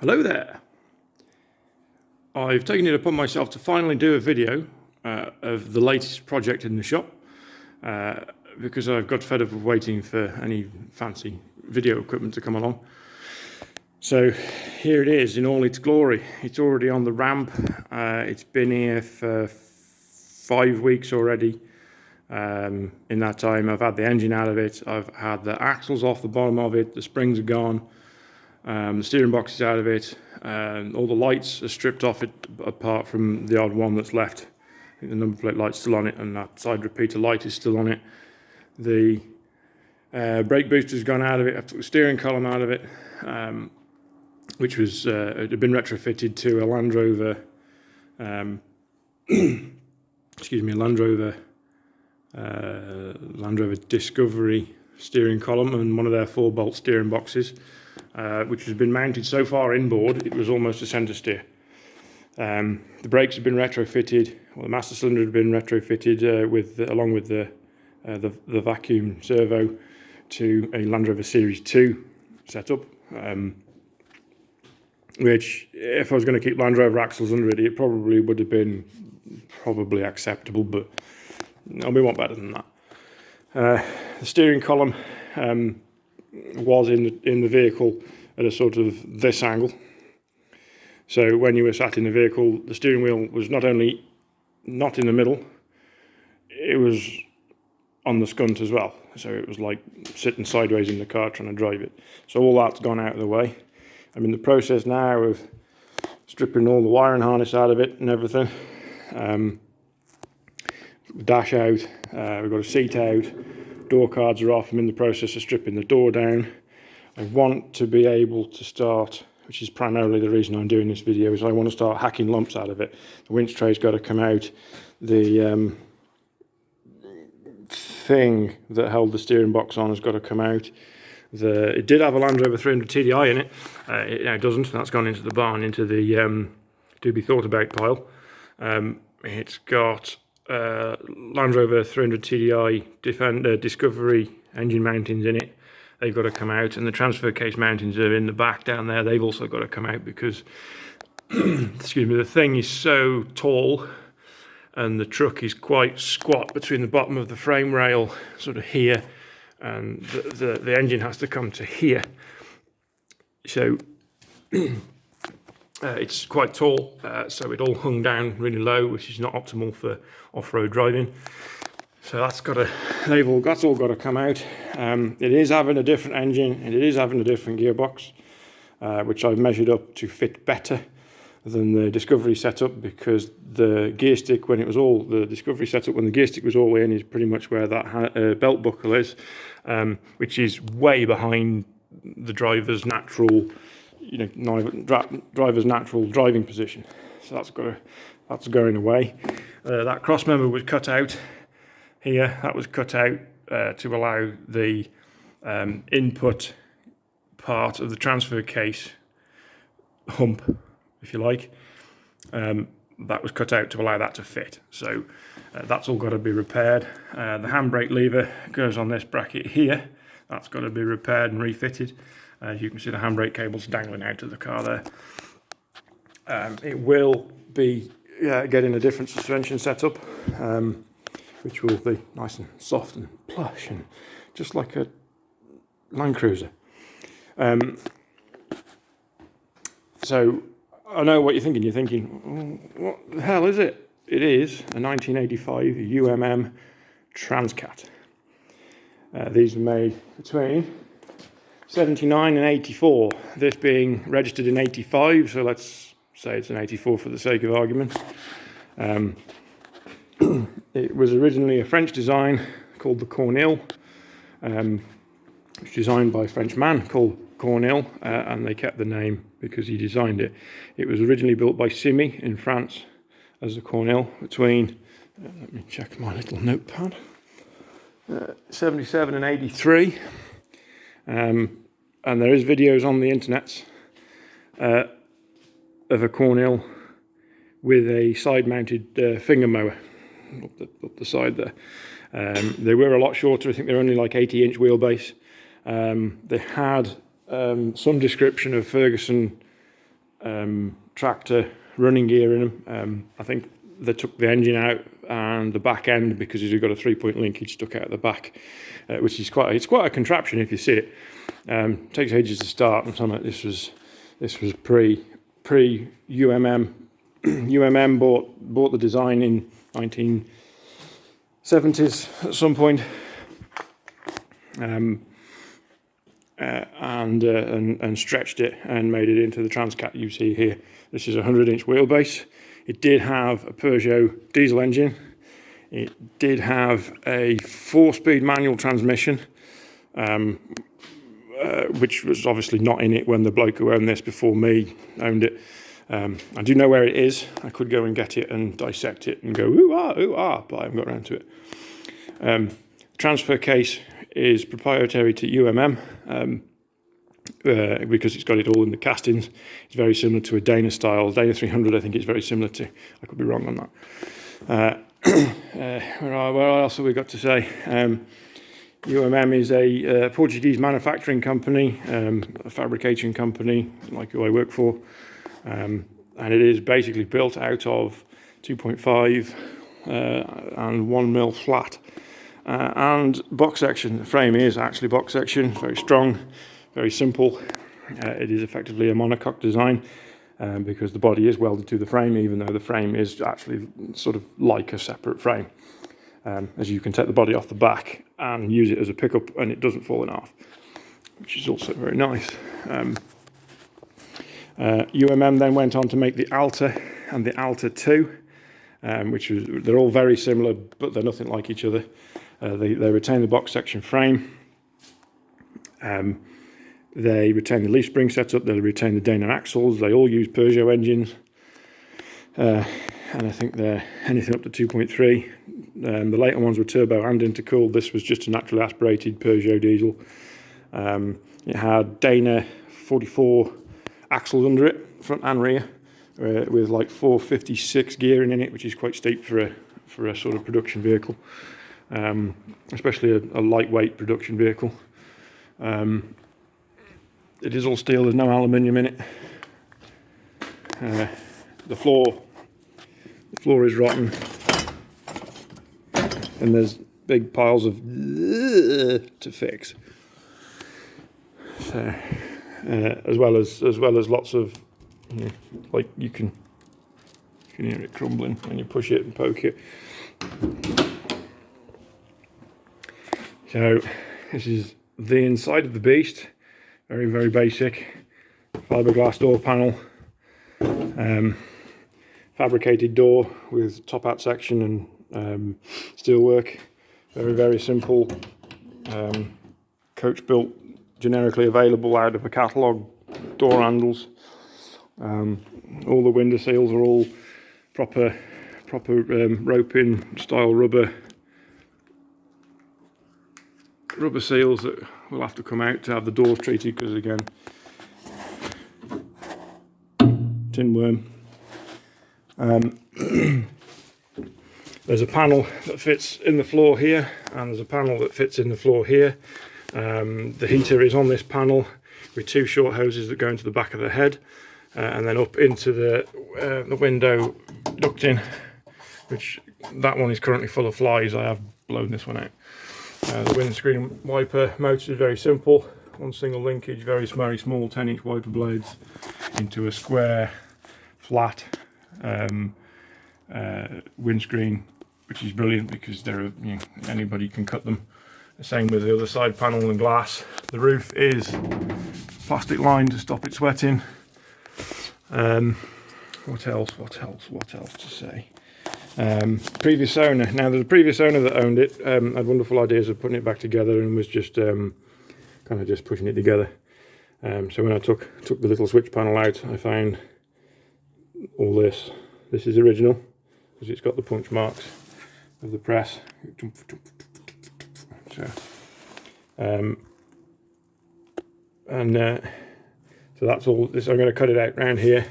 Hello there. I've taken it upon myself to finally do a video of the latest project in the shop because I've got fed up of waiting for any fancy video equipment to come along. So here it is in all its glory. It's already on the ramp. It's been here for 5 weeks already. In that time I've had the engine out of it, I've had the axles off the bottom of it, the springs are gone. The steering box is out of it, all the lights are stripped off it apart from the odd one that's left. I think the number plate light's still on it and that side repeater light is still on it. The brake booster's gone out of it. I've took the steering column out of it, which was it had been retrofitted to a Land Rover, excuse me, a Land Rover Discovery steering column and one of their 4-bolt steering boxes. Which has been mounted so far inboard, it was almost a centre steer. The brakes have been retrofitted, well, the master cylinder had been retrofitted along with the vacuum servo to a Land Rover Series 2 setup, which, if I was going to keep Land Rover axles under it, it probably would have been acceptable, but no, we want better than that. The steering column was in the vehicle at a sort of this angle. So when you were sat in the vehicle, the steering wheel was not only not in the middle, it was on the scunt as well. So it was like sitting sideways in the car trying to drive it. So all that's gone out of the way. I'm in the process now of stripping all the wiring harness out of it and everything. Dash out, we've got a seat out. Door cards are off. I'm in the process of stripping the door down. I want to be able to start, which is primarily the reason I'm doing this video, is I want to start hacking lumps out of it. The winch tray's got to come out. The thing that held the steering box on has got to come out. It did have a Land Rover 300 TDI in it. It now doesn't. That's gone into the barn, into the to be thought about pile. It's got Land Rover 300 TDI Discovery engine mountings in it. They've got to come out, and the transfer case mountings are in the back down there. They've also got to come out because excuse me, the thing is so tall and the truck is quite squat between the bottom of the frame rail sort of here, and the engine has to come to here. So it's quite tall, so it all hung down really low, which is not optimal for off-road driving. So that's all got to come out. It is having a different engine and it is having a different gearbox, which I've measured up to fit better than the Discovery setup, because the gear stick, when the Discovery setup, when the gear stick was all in, is pretty much where that belt buckle is, which is way behind the driver's natural, driver's natural driving position. So that's going away. That cross member was cut out here. That was cut out to allow the input part of the transfer case hump, if you like. That was cut out to allow that to fit. So that's all got to be repaired. The handbrake lever goes on this bracket here. That's got to be repaired and refitted. As you can see, the handbrake cable's dangling out of the car there. It will be getting a different suspension setup, which will be nice and soft and plush and just like a Land Cruiser. So I know what you're thinking. You're thinking, what the hell is it? It is a 1985 UMM Transcat. These were made between 79 and 84. This being registered in 85, so let's say it's an 84 for the sake of argument. It was originally a French design called the Cornille, which was designed by a French man called Cornille, and they kept the name because he designed it. It was originally built by Simi in France as the Cornille between, let me check my little notepad, 77 and 83. And there is videos on the internet of a Cornille with a side-mounted finger mower up the side there. They were a lot shorter. I think they were only like 80-inch wheelbase. They had some description of Ferguson tractor running gear in them. I think they took the engine out and the back end, because you've got a 3-point linkage stuck out at the back, which is quite a contraption if you see it. Takes ages to start, and something. This was pre UMM. UMM bought the design in 1970s at some point, and stretched it and made it into the Transcat you see here. This is a 100-inch wheelbase. It did have a Peugeot diesel engine. It did have a 4-speed manual transmission, which was obviously not in it when the bloke who owned this before me owned it. I do know where it is. I could go and get it and dissect it and go ooh ah, but I haven't got around to it. Transfer case is proprietary to UMM, because it's got it all in the castings. It's very similar to a Dana style. Dana 300 I think it's very similar to. I could be wrong on that. Where else have we got to say? UMM is a Portuguese manufacturing company, a fabrication company like who I work for, and it is basically built out of 2.5 and 1mm flat and box section. The frame is actually box section, very strong, very simple. It is effectively a monocoque design, because the body is welded to the frame, even though the frame is actually sort of like a separate frame. As you can take the body off the back and use it as a pickup and it doesn't fall in half, which is also very nice. UMM then went on to make the Alta and the Alta 2, they're all very similar, but they're nothing like each other. They retain the box section frame. They retain the leaf spring setup. They retain the Dana axles. They all use Peugeot engines, and I think they're anything up to 2.3. The later ones were turbo and intercooled. This was just a naturally aspirated Peugeot diesel. It had Dana 44 axles under it, front and rear, with like 456 gearing in it, which is quite steep for a sort of production vehicle, especially a lightweight production vehicle. It is all steel. There's no aluminium in it. The floor is rotten, and there's big piles of to fix. So, as well as lots of, like you can hear it crumbling when you push it and poke it. So this is the inside of the beast. Very, very basic. Fiberglass door panel. Fabricated door with top hat section and steelwork. Very, very simple. Coach built, generically available out of a catalogue. Door handles. All the window seals are all proper rope-in style rubber seals that will have to come out to have the doors treated, because again, tin worm. There's a panel that fits in the floor here, and there's a panel that fits in the floor here. The heater is on this panel with 2 short hoses that go into the back of the head, and then up into the window ducting, which that one is currently full of flies. I have blown this one out. The windscreen wiper motor is very simple. One single linkage, very small 10-inch wiper blades into a square, flat windscreen, which is brilliant because anybody can cut them. The same with the other side panel and glass. The roof is plastic lined to stop it sweating. What else to say? Previous owner. Now, there's a previous owner that owned it, had wonderful ideas of putting it back together, and was just kind of just pushing it together. So when I took the little switch panel out, I found all this. This is original because it's got the punch marks of the press. So, so that's all. This I'm going to cut it out round here,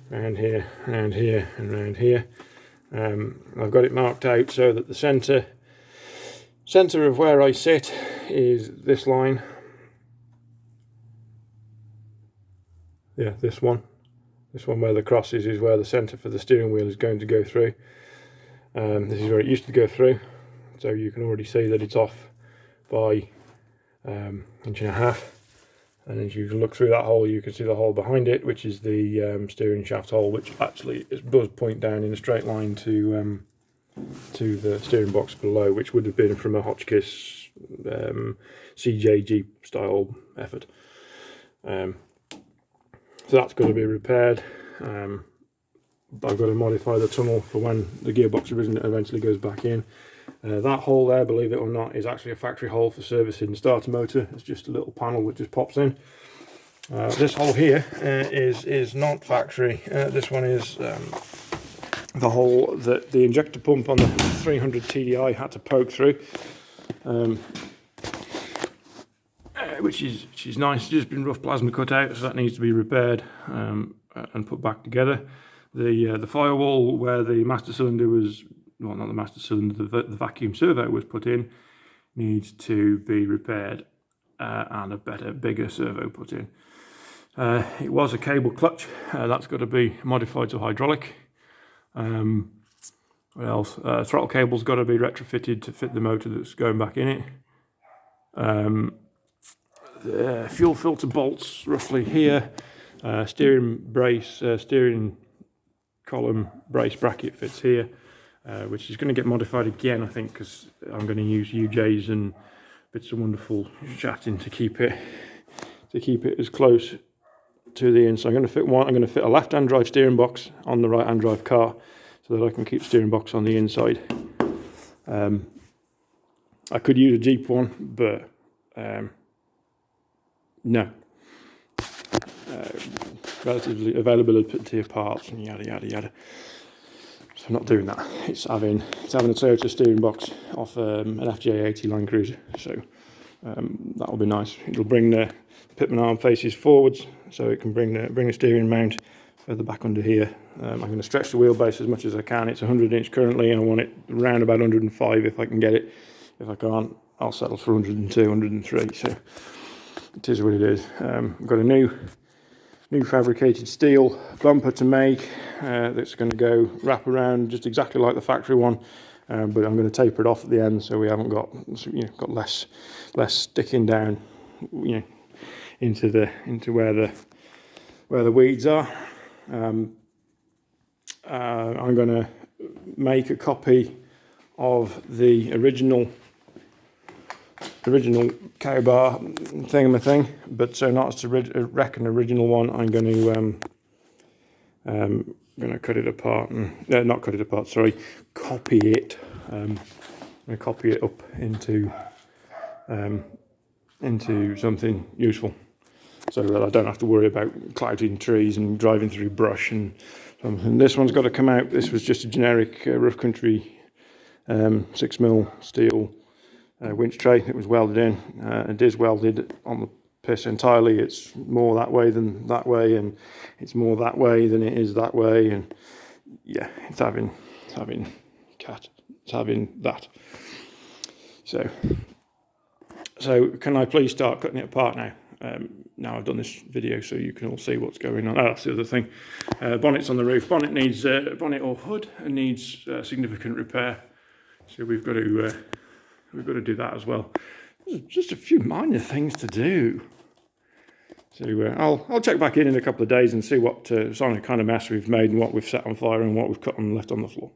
round here, round here, and round here. I've got it marked out so that the centre of where I sit is this line. Yeah, this one. This one where the cross is where the centre for the steering wheel is going to go through. This is where it used to go through, so you can already see that it's off by 1.5 inches. And as you look through that hole, you can see the hole behind it, which is the steering shaft hole, which actually does point down in a straight line to the steering box below, which would have been from a Hotchkiss CJ Jeep style effort. So that's got to be repaired. I've got to modify the tunnel for when the gearbox eventually goes back in. That hole there, believe it or not, is actually a factory hole for servicing the starter motor. It's just a little panel that just pops in. This hole here is not factory. This one is the hole that the injector pump on the 300 TDI had to poke through, which is nice. It's just been rough plasma cut out, so that needs to be repaired and put back together. The firewall where the master cylinder was, well, not the master cylinder, the vacuum servo was put in, needs to be repaired and a better, bigger servo put in. It was a cable clutch, that's got to be modified to hydraulic. What else? Throttle cable's got to be retrofitted to fit the motor that's going back in it. The fuel filter bolts roughly here. Steering brace, steering column brace bracket fits here, which is going to get modified again, I think, because I'm going to use UJs and bits of wonderful shafting to keep it as close to the inside. I'm going to fit a left-hand drive steering box on the right-hand drive car, so that I can keep steering box on the inside. I could use a Jeep one, but no. Relatively availability of parts and yada yada yada. So I'm not doing that. It's having a Toyota steering box off an FJ80 Land Cruiser. So that'll be nice. It'll bring the pitman arm faces forwards, so it can bring the steering mount further back under here. I'm going to stretch the wheelbase as much as I can. It's 100 inch currently, and I want it around about 105 if I can get it. If I can't, I'll settle for 102, 103. So it is what it is. I've got a new fabricated steel bumper to make that's going to go wrap around just exactly like the factory one, but I'm going to taper it off at the end so we haven't got less sticking down into where the weeds are. I'm going to make a copy of the original cow bar thingamathing, but so not as to wreck an original one, I'm going to cut it apart and not cut it apart, sorry, copy it. I'm going to copy it up into something useful, so that I don't have to worry about clouting trees and driving through brush and something. This one's got to come out. This was just a generic rough country 6mm steel winch tray that was welded in. It is welded on the piss entirely. It's more that way than that way, and it's more that way than it is that way, and yeah, it's having that. So can I please start cutting it apart now? Now I've done this video so you can all see what's going on. Oh, that's the other thing. Bonnet's on the roof. Bonnet needs bonnet or hood and needs significant repair. So we've got to do that as well. There's just a few minor things to do. So I'll check back in a couple of days and see what kind of mess we've made and what we've set on fire and what we've cut and left on the floor.